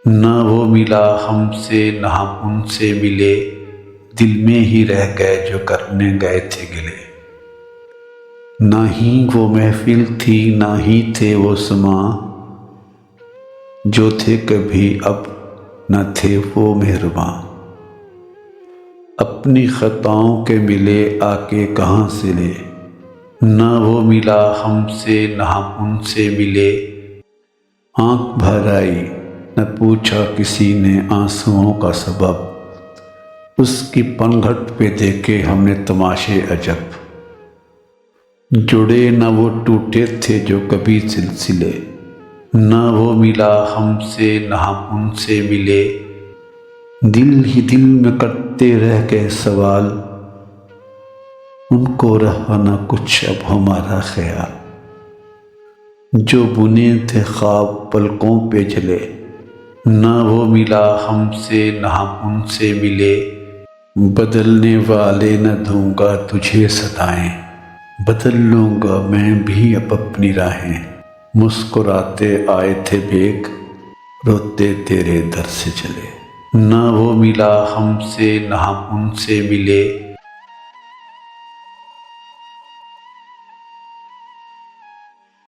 نہ وہ ملا ہم سے نہ ہم ان سے ملے، دل میں ہی رہ گئے جو کرنے گئے تھے گلے۔ نہ ہی وہ محفل تھی نہ ہی تھے وہ سماں، جو تھے کبھی اب نہ تھے وہ مہرباں۔ اپنی خطاؤں کے ملے آ کے کہاں سے لے، نہ وہ ملا ہم سے نہ ہم ان سے ملے۔ آنکھ بھر آئی نہ پوچھا کسی نے آنسوؤں کا سبب، اس کی پنگھٹ پہ دیکھے ہم نے تماشے عجب۔ جڑے نہ وہ ٹوٹے تھے جو کبھی سلسلے، نہ وہ ملا ہم سے نہ ہم ان سے ملے۔ دل ہی دل میں کرتے رہ گئے سوال، ان کو رہا نہ کچھ اب ہمارا خیال۔ جو بنے تھے خواب پلکوں پہ جلے، نہ وہ ملا ہم سے نہ ہم ان سے ملے۔ بدلنے والے نہ دوں گا تجھے صدائیں، بدل لوں گا میں بھی اب اپنی راہیں۔ مسکراتے آئے تھے بیگ، روتے تیرے در سے چلے، نہ وہ ملا ہم سے نہ ہم ان سے ملے۔